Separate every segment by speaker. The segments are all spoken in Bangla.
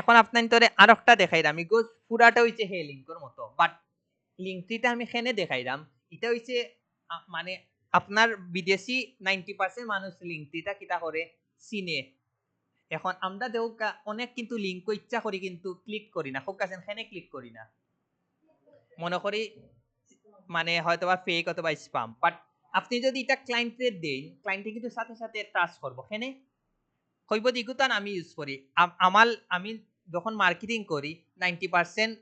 Speaker 1: এখন আপনার তোরে আরেকটা দেখাইলাম ইগো পুরাটা হইছে হে লিঙ্কর মতো, বাট লিঙ্কটা আমি এখানে দেখাইলাম এটা হইছে মানে আপনার বিদেশি 90% মানুষ লিঙ্কটা কিটা করে চিনে। এখন আমরা দেখা অনেক কিন্তু লিঙ্ক ইচ্ছা করি কিন্তু ক্লিক করি না, খুব কাছে এখানে ক্লিক করি না, মনে করি মানে হয়তো বা ফেক অথবা স্প্যাম। বাট আপনি যদি এটা ক্লায়েন্টে দেন, ক্লায়েন্টে কিন্তু সাথে সাথে ট্রাস্ট করবো। এখানে কইব দিগুতান আমি ইউজ করি আমি যখন মার্কেটিং করি 90%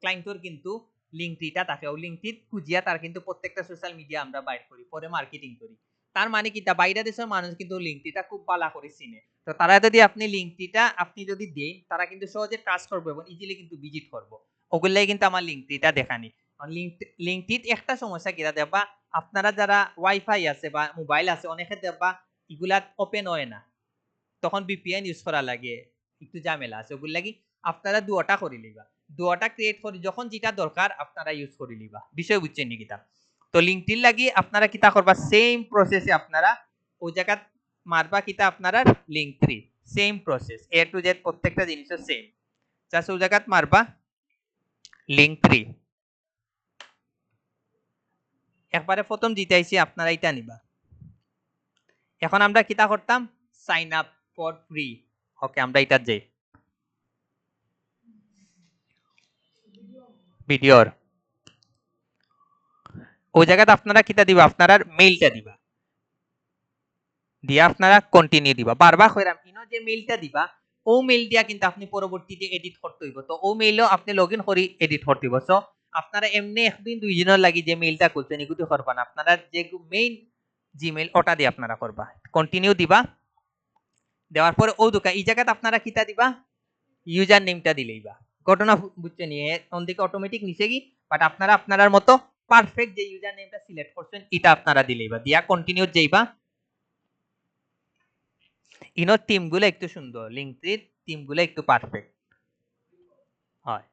Speaker 1: ক্লায়েন্টর কিন্তু লিঙ্কটিটা থাকে, ও লিঙ্কটি খুঁজিয়া তার কিন্তু প্রত্যেকটা সোশ্যাল মিডিয়া আমরা বাইর করি, পরে মার্কেটিং করি। তার মানে কি তা বাইরে দেশের মানুষ কিন্তু লিঙ্কটিটা খুব ভালো করে চিনে। তো তারা যদি আপনি লিঙ্কটিটা আপনি যদি দেন, তারা কিন্তু সহজে ট্রাস্ট করবে এবং ইজিলি কিন্তু ভিজিট করবো। ওগুলাই কিন্তু আমার লিঙ্কটিটা দেখানি। লিঙ্কটির একটা সমস্যা কিরা দেখবা, আপনারা যারা ওয়াইফাই আছে বা মোবাইল আছে অনেকে দেখবা এগুলা ওপেন হয় না, তখন ভিপিএন ইউজ করা লাগে, একটু ঝামেলা আছে। ওগুলো লাগি আপনারা দুটা করে লিবা, দুটা ক্রিয়েট করে যখন যেটা দরকার আপনারা ইউজ করে লিবা। বিষয় বুঝছেন নি কিতা? তো লিঙ্কটির লাগি আপনারা কিতা করবা, সেম প্রসেসে আপনারা ওই জায়গা মারবা কিতা আপনারা link 3, same process A to Z প্রত্যেকটা জিনিস সেম। জাস্ট ওই জায়গা মারবা লিঙ্ক 3, একবারে প্রথম জিতাইছি আপনারা এটা নিবা। এখন আমরা কিতা করতাম, সাইন আপ ফর ফ্রি। ওকে, আমরা এটা যাই ভিডিওর ওই জায়গাতে আপনারা কিতা দিবা, আপনারা মেইলটা দিবা, দিয়া আপনারা কন্টিনিউ দিবা। বারবার কইরাম ইনো যে মেইলটা দিবা ও মেইল দিয়া কিন্তু আপনি পরবর্তীতে এডিট করতে হইব, তো ও মেইলও আপনি লগইন করি এডিট করতে হইব। সো আপনারা এমনি একদিন দুই দিনের লাগি যে মেইলটা করছেন এগুলো করবা না, আপনারা যে মেইন জিমেইল ওটা দিয়ে আপনারা করবা। কন্টিনিউ দিবা, দেওয়ার পরে ও দুকা এই জায়গাতে আপনারা কিতা দিবা, ইউজার নেমটা দিলেইবা। ঘটনা বুঝতে নিয়ে অনদিকে অটোমেটিক নিচে কি, বাট আপনারা আপনার মতো পারফেক্ট যে ইউজার নেমটা সিলেক্ট করছেন এটা আপনারা দিলেইবা, দিয়া কন্টিনিউ যাইবা। ইনোর টিমগুলো একটু সুন্দর, লিঙ্কডইন টিমগুলো একটু পারফেক্ট হয়।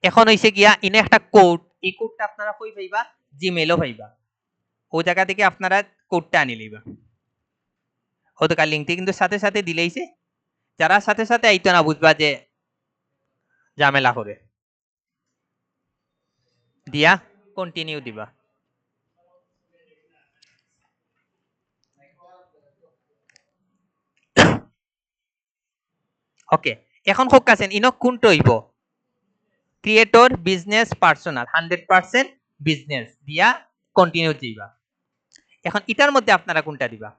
Speaker 1: এখন হইছে গিয়া ইনে একটা কোড, এই কোডটা আপনারা কই পাইবা, জিমেইলও পাইবা। ও জায়গা থেকে আপনারা কোডটা আনি লইবা। ওটা লিঙ্কটি কিন্তু সাথে সাথে দিলেইছে, যারা সাথে সাথে আইতো না বুঝবা যে ঝামেলা করে, দিয়া কন্টিনিউ দিবা। ওকে, এখন খুব কাছেন ইনো কোনটা হইব, ক্রিয়েটর বিজনেস পার্সোনাল 100% বিজনেস দিয়া কন্টিনিউ দিবা। এখন এটার মধ্যে আপনারা কোনটা দিবা,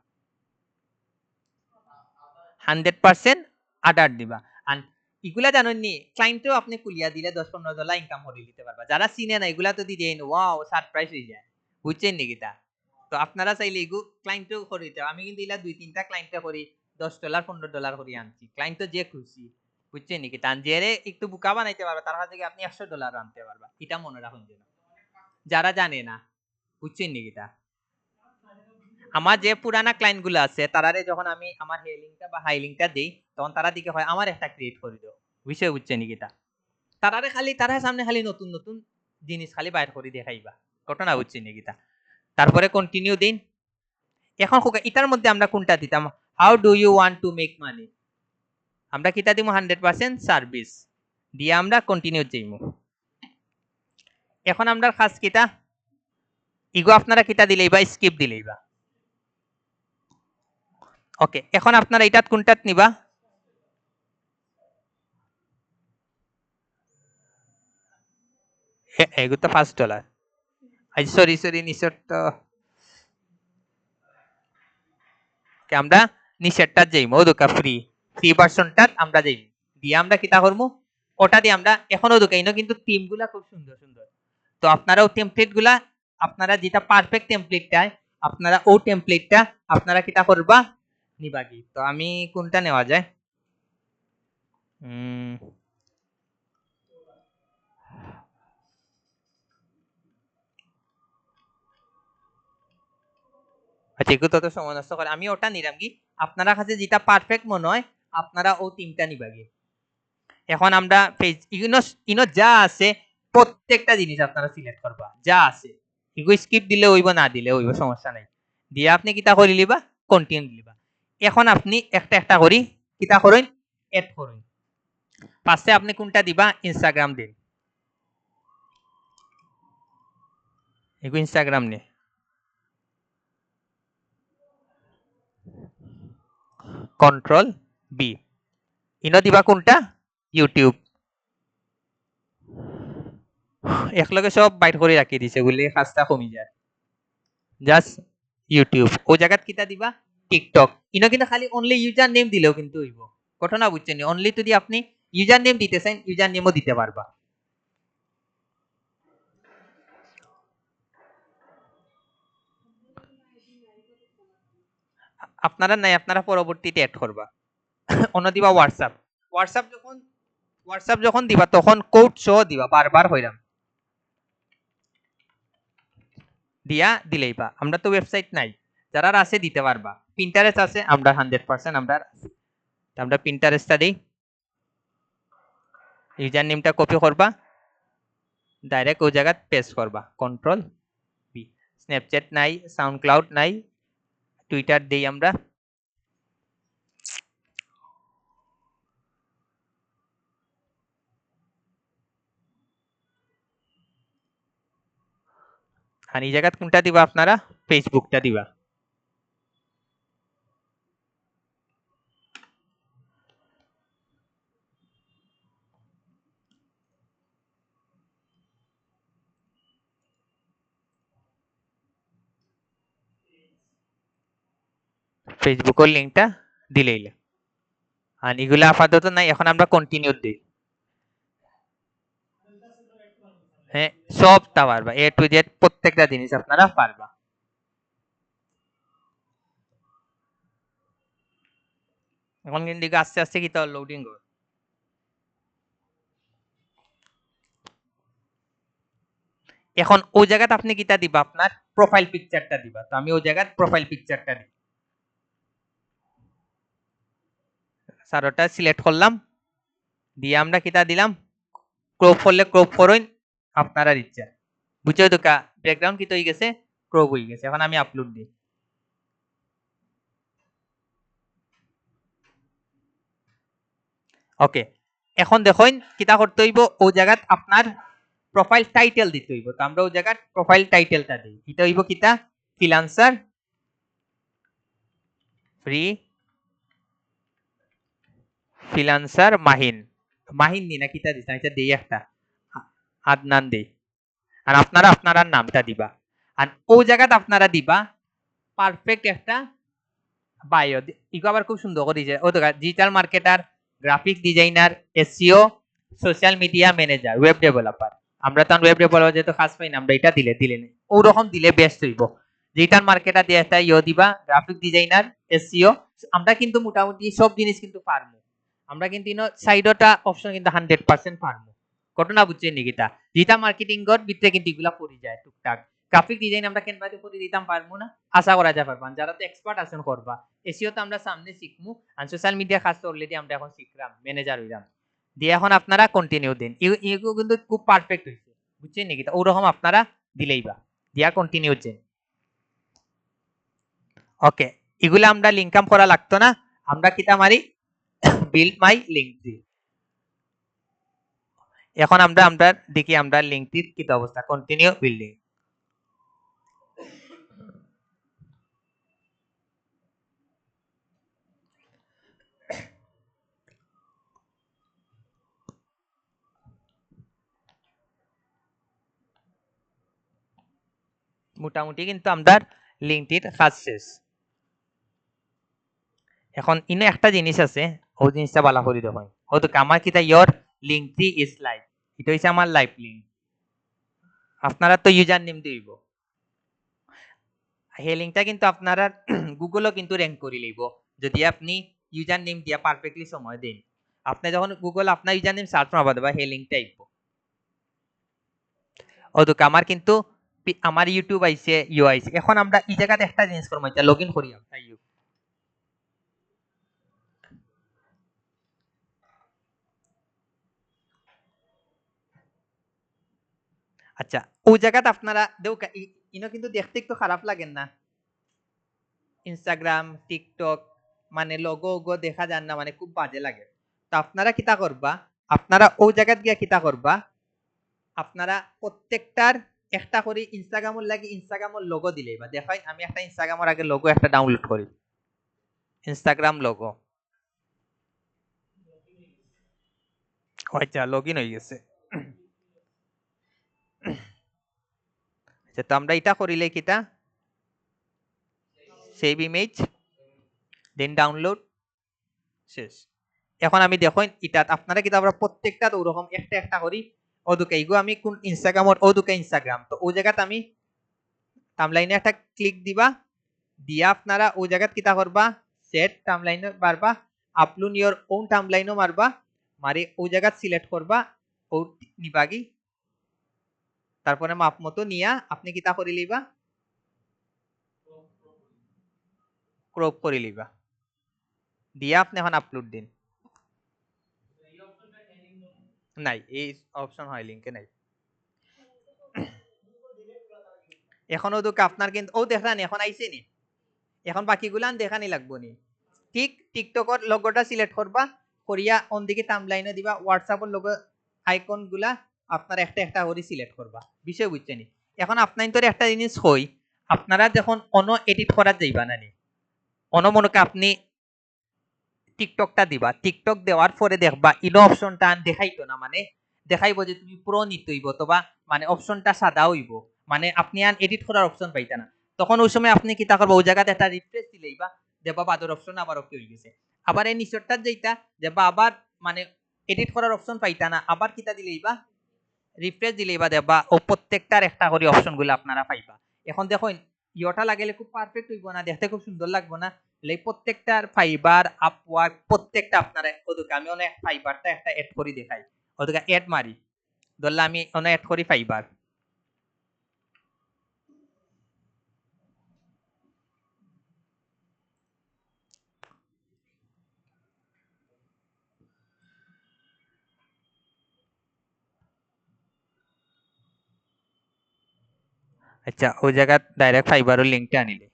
Speaker 1: 100% আদার দিবা। আর এগুলা জানেন নি, ক্লায়েন্টও আপনি কুলিয়া দিলে $10-15 ইনকাম করে দিতে পারবা। যারা চিনে না এগুলা তো দিদেন ওয়াও সারপ্রাইজ হয়ে যায়, বুঝছেন নি কিতা? তো আপনারা চাইলে এগু ক্লায়েন্টও করে দিতে। আমি কিন্তু ইলা 2-3টা ক্লায়েন্টে করি $10-15 করে আনছি, ক্লায়েন্টও যে খুশি, বুঝছেন নি কিতা? যে একটু বুকা বানাইতে পারবা তার কাছে আপনি $100 আনতে পারবা, এটা মনে রাখুন যেন, যারা জানে না, বুঝছেন নি কিতা? আমার যে পুরানা ক্লায়েন্ট গুলো আছে তারারে যখন আমি আমার হে লিঙ্কটা বা হাই লিঙ্কটা দেই, তখন তারা দিকে হয় আমার একটা ক্রিয়েট করে দাও, বিষয় বুঝছে নি কিটা? তারারে খালি তারা সামনে খালি নতুন নতুন জিনিস খালি বাইর করে দেখাইবা, ঘটনা বুঝছে নি কিটা? তারপরে কন্টিনিউ দিন। এখন এটার মধ্যে আমরা কোনটা দিতাম, how do you want to make money, আমরা কিটা দিব 100% সার্ভিস দিয়ে আমরা কন্টিনিউ যাইমু। এখন আমরা খাস কিটা ইগো আপনারা কিটা দিলেইবা, স্কিপ দিলেইবা। ওকে, এখন আপনারা এটাত কোনটাত নিবা, এগুলো তো $5। সরি নিচেরটা আমরা নিচেরটা যাইমু, ওদুকা ফ্রি ভার্সনটা আমরা যাইমু, দিয়ে আমরা কিতা করবো ওটা দিয়ে আমরা এখনো ওদুকা ইনো কিন্তু থিম গুলা খুব সুন্দর সুন্দর। তো আপনারাও টেমপ্লেট গুলা আপনারা যেটা পারফেক্ট টেমপ্লেট চাই আপনারা ও টেমপ্লেটটা আপনারা কিতা করবা নিবা কি। তো আমি কোনটা নেওয়া যায়, আচ্ছা এগুলো তো সময় নষ্ট করে, আমি ওটা নিলাম কি, আপনারা কাছে যেটা পারফেক্ট মনে হয় আপনারা ও টিমটা নিবা কি। এখন আমরা পেজ ইনো যা আছে প্রত্যেকটা জিনিস আপনারা সিলেক্ট করবা, যা আছে এগুলো স্কিপ দিলে হইব না দিলে হইব, সমস্যা নাই। দিয়ে আপনি কিতা করে লিবা, কন্টিনিউ লিবা। এখন আপনি একটা একটা করি কিতা করুন এড করুন ফার্স্টে আপনি কোনটা দিবা ইনস্টাগ্রাম দিন এগো ইনস্টাগ্রাম নে কন্ট্রোল বি ইনো দিবা কোনটা ইউটিউব একলগে সব বাইট করে রাখি দিছে বলে কাজটা কমি যায় জাস্ট ইউটিউব ও জায়গাত কিতা দিবা টিকটক ইনো কিন্তু খালি অনলি ইউজার নেম দিলেও কিন্তু হইব ঘটনা বুঝছেন অনলি যদি আপনি ইউজার নেম দিতে চান ইউজার নেমও দিতে পারবা আপনারা নাই আপনারা পরবর্তীতে অ্যাড করবা অন্য দিবা হোয়াটসঅ্যাপ হোয়াটসঅ্যাপ যখন দিবা তখন কোড শো দিবা বারবার হইরাম দিয়া দিলেইবা আমরা তো ওয়েবসাইট নাই যারা আছে দিতে পারবা পিন্টারেস্ট আছে আমরা 100% আমরা পিন্টারেস্টটা দেই ইউজার নেমটা কপি করবা ডাইরেক্ট ওই জায়গা পেস্ট করবা কন্ট্রোল বি স্ন্যাপচ্যাট নাই সাউন্ড ক্লাউড নাই টুইটার দেই আমরা আর এই জায়গা কোনটা দিবা আপনারা ফেসবুকটা দিবা ফেসবুকের লিংকটা দিলেই আর এগুলা আপাতত নাই এখন আমরা কন্টিনিউ দিই হ্যাঁ সবটা পারবা এ টু জেড প্রত্যেকটা জিনিস আপনারা পারবা এখন কিন্তু আস্তে আস্তে কি তার লোডিং হবে এখন ওই জায়গাতে আপনি কিটা দিবা আপনার প্রোফাইল পিকচারটা দিবা তো আমি ওই জায়গায় প্রোফাইল পিকচারটা দিই স্যার ওটা সিলেক্ট করলাম দিয়ে আমরা কিটা দিলাম ক্রপ করলে ক্রপ করুন আপনারা ইচ্ছা বুঝছো তো কা ব্যাকগ্রাউন্ড কি তো হয়ে গেছে ক্রপ হয়ে গেছে এখন আমি আপলোড দিই ওকে এখন দেখুন কিটা করতে হইব ওই জায়গাত আপনার প্রোফাইল টাইটেল দিতে হইব তো আমরা ওই জায়গাত প্রোফাইল টাইটেলটা দিই এটা হইব কিটা ফ্রিল্যান্সার ফ্রিল্যান্সার মাহিন মাহিন নি না কিটা দিছেন এটা দেই একটা আদনান দেই আর আপনারা আপনার নামটা দিবা আর ওই জায়গাতে আপনারা দিবা পারফেক্ট একটা বায়ো ইগো আবার খুব সুন্দর করে দিয়েছে ও তো digital marketer graphic designer SEO social media manager web developer আমরা তো ওয়েব ডেভেলপার যেহেতু কাজ পাই না আমরা এটা দিলে ওরকম দিলে বেস্ট হইব ডিজিটাল মার্কেটার দিয়ে একটা ইও দিবা গ্রাফিক ডিজাইনার এসইও আমরা কিন্তু মোটামুটি সব জিনিস কিন্তু পারবো আমরা কিন্তু সাইডটা অপশন কিন্তু 100% পারবো ঘটনা বুঝছেন নিকিতা ডিজিটাল মার্কেটিং গর ভিতরে কিন্তু এগুলা পড়ে যায় টুকটাক গ্রাফিক ডিজাইন আমরা কেনভাবে করে দিতাম পারবো না আশা করা যায় পারবান যারা তো এক্সপার্ট আছেন করবা এসিও তো আমরা সামনে শিখমু আর সোশ্যাল মিডিয়া কাজ তো অলরেডি আমরা এখন শিখলাম ম্যানেজার হইলাম দিয়ে এখন আপনারা কন্টিনিউ দিন এগুলো কিন্তু খুব পারফেক্ট হয়েছে বুঝছেন নাকি ওরকম আপনারা দিলেই বা দিয়া কন্টিনিউ দেন ওকে এগুলো আমরা লিঙ্কাম করা লাগতো না আমরা কিতা মারি বিল্ড মাই লিঙ্কডইন এখন আমরা দেখি আমরা লিঙ্কটির কি অবস্থা কন্টিনিউ বিল্ডিং মোটামুটি কিন্তু আমরা লিঙ্কটির কাজ শেষ এখন ইনো একটা জিনিস আছে ও জিনিসটা ভালো করে দেখুন ও তো আমার কিতা ইয়োর লিঙ্কটি ইজ লাইভ এটা হচ্ছে আমার লাইভ লিঙ্ক আপনারা তো ইউজার নেম দিব এই লিঙ্কটা কিন্তু আপনারা গুগলও কিন্তু র্যাঙ্ক করে লইব যদি আপনি ইউজার নেম দিয়া পারফেক্টলি সময় দেন আপনি যখন গুগল আপনার ইউজার নেম সার্চ মারবা দেবা এই লিঙ্কটা আইব ও তো আমার কিন্তু আমার ইউটিউব আইছে ইউ আইছে এখন আমরা এই জায়গাতে একটা জিনিস করব এটা লগইন করি আমরা ইউ আচ্ছা ওই জায়গাতে আপনারা দেও ইনো কিন্তু দেখতে একটু খারাপ লাগেন না ইনস্টাগ্রাম টিকটক মানে লোগো ওগো দেখা যান না, মানে খুব বাজে লাগে। তো আপনারা কিতা করবা, আপনারা ও জায়গাত গিয়া কিতা করবা, আপনারা প্রত্যেকটার একটা করে ইনস্টাগ্রামের লাগি ইনস্টাগ্রামের লোগো দিলেই বা দেখাই। আমি একটা ইনস্টাগ্রামের আগে লোগো একটা ডাউনলোড করি, ইনস্টাগ্রাম লোগো। আচ্ছা লগ ইন হয়ে গেছে। আচ্ছা তো আমরা এটা করিলে কিটা, সেভ ইমেজ, দেন ডাউনলোড, শেষ। এখন আমি দেখুন এটা আপনারা কিতা আমরা প্রত্যেকটা ওরকম একটা একটা করি। ওদুকে ইগো আমি কোন ইনস্টাগ্রামর ওদুকে ইনস্টাগ্রাম, তো ওই জায়গাতে আমি টাইমলাইনে একটা ক্লিক দিবা, দিয়া আপনারা ওই জায়গাত কিতা করবা, সেট টাইমলাইনে মারবা, আপলোড ইওর ওন টাইমলাইনও মারবা, মারি ওই জায়গাত সিলেক্ট করবা ও নিবাগি, তারপরে মাপ মতো নিয়া আপনি কিতা করে লিবা, ক্রপ করে লিবা, দিয়া আপনি এখন আপলোড দিন। নাই এই অপশন হয় লিংকে নাই। এখন ওদুকে আপনার কিন্তু ও দেখানি এখন আইছে নি, এখন বাকিগুলান দেখানি লাগবো নি। ঠিক টিকটকর লোগোটা সিলেক্ট করবা, করিয়া অন দিকে টাইমলাইনে দিবা, হোয়াটসঅ্যাপের লোগো আইকন গুলা আপনারা একটা একটা করে সিলেক্ট করবা। বিষয় বুঝছেন নি? এখন আপনার তোর একটা জিনিস হই, আপনারা যখন অন এডিট করা যাইবা না নি, অন মনকে আপনি টিকটকটা দিবা, টিকটক দেওয়ার পরে দেখবা ইনো অপশনটা দেখাইতো না, মানে দেখাইবো যে তুমি পুরো নিতে হইব, অথবা মানে অপশনটা সাদা হইব, মানে আপনি আন এডিট করার অপশন পাইতা না। তখন ওই সময় আপনি কিতা করবো, ওই জায়গাতে একটা রিফ্রেশ দিলেই বা দেখবা বাদর অপশন আবার ওকে হয়ে গেছে। আবার এই নিচরটা যেটা দেখবা আবার মানে এডিট করার অপশন পাইতা না, আবার কিতা দিলেই বা রিফ্রেশ দিলেই বা দেখবা ও প্রত্যেকটার একটা করে অপশন গুলো আপনারা পাইবা। এখন দেখুন ইয়োটা লাগাইলে খুব পারফেক্ট হইব না, দেখতে খুব সুন্দর লাগবো না, প্রত্যেকটার ফাইবার আপওয়ার্ক প্রত্যেকটা আপনারা ওদিকে আমি অনেক ফাইবারটা একটা এড করি দেখাই, ওদিকে এড মারি, ধরলে আমি অনেক এড করি ফাইবার। আচ্ছা ওই জায়গা ডাইরেক্ট ফাইবারের লিঙ্কটা আনিলে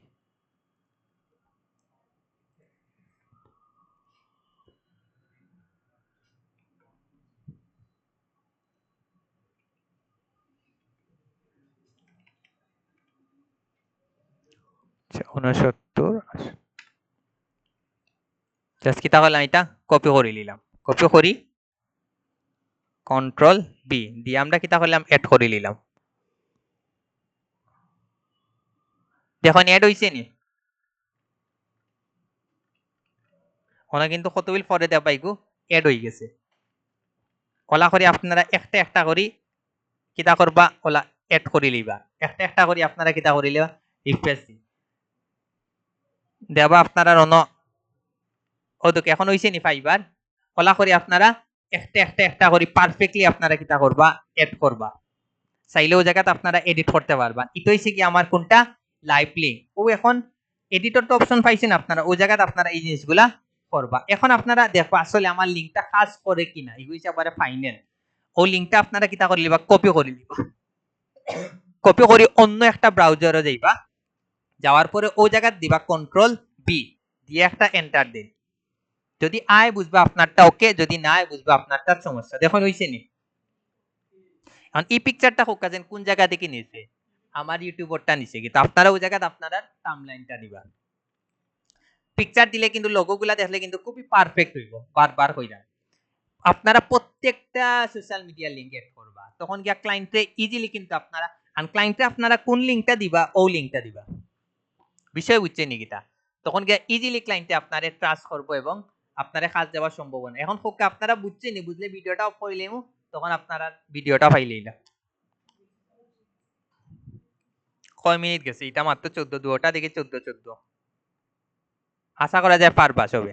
Speaker 1: আচ্ছা 69 জাস্ট কিতা করলাম, এটা কপি করে নিলাম, কপি করি কন্ট্রোল বি দিয়ে আমরা কিতা করলাম এড করে নিলাম। দেখুন এড হইছে নি, ওনা কিন্তু কতবিল পরে দেওয়া পাইগু এড হয়ে গেছে। ওলা করে আপনারা একটা একটা করি কিতা করবা, ওলা এড করে লিবা, একটা একটা করি আপনারা কিতা করে লিবা, রিফ্রেশ দেবা আপনারা অন ওদকে এখন হইছে নি ফাইবার, ওলা করে আপনারা একটা একটা একটা করি পারফেক্টলি আপনারা কিতা করবা এড করবা, চাইলেও জায়গাতে আপনারা এডিট করতে পারবা। এটা হইছে কি আমার কোনটা লাইভ লিঙ্ক, ও এখন এডিটর তো অপশন পাইছেন আপনারা, ওই জায়গাতে আপনারা এই জিনিসগুলা করবা। এখন আপনারা দেখবা আসলে আমার লিঙ্কটা কাজ করে কিনা, এই হইছে আবার ফাইনাল। ও লিঙ্কটা আপনারা কিতা করে লিবা, কপি করে লিবা, কপি করে অন্য একটা ব্রাউজারে যাইবা, যাওয়ার পরে ওই জায়গা দিবা কন্ট্রোল বি দিয়ে একটা এন্টার দিন। যদি আয় বুঝবা আপনারটা ওকে, যদি না আয় বুঝবা আপনারটা সমস্যা। দেখুন হইছে নি, এখন এই পিকচারটা হোক কাজেন কোন জায়গা থেকে নিছে, আমার ইউটিউবরটা নিছে, কিন্তু আপনারা ওই জায়গাতে আপনারা টাইমলাইনটা দিবা। পিকচার দিলে কিন্তু লোগোগুলা দেখলে কিন্তু খুবই পারফেক্ট হইব, বারবার হইরা। আপনারা প্রত্যেকটা সোশ্যাল মিডিয়া লিংক এড করবা, তখন গিয়া ক্লায়েন্টে ইজিলি কিন্তু আপনারা ক্লায়েন্টে আপনারা কোন লিংকটা দিবা ও লিংকটা দিবা। বিষয় বুঝছেন নিকিতা, তখন গিয়া ইজিলি ক্লায়েন্টে আপনারে ট্রাস্ট করবো এবং আপনারে কাজ দেওয়ার সম্ভাবনা। এখন হোক আপনারা বুঝছেন নি, বুঝলে ভিডিওটা অফ করিলেও তখন আপনারা ভিডিওটা পাইলেই না। কয় মিনিট গেছে, এটা মাত্র 14, দুটা দেখি 14 আশা করা যায় পারবা সবে।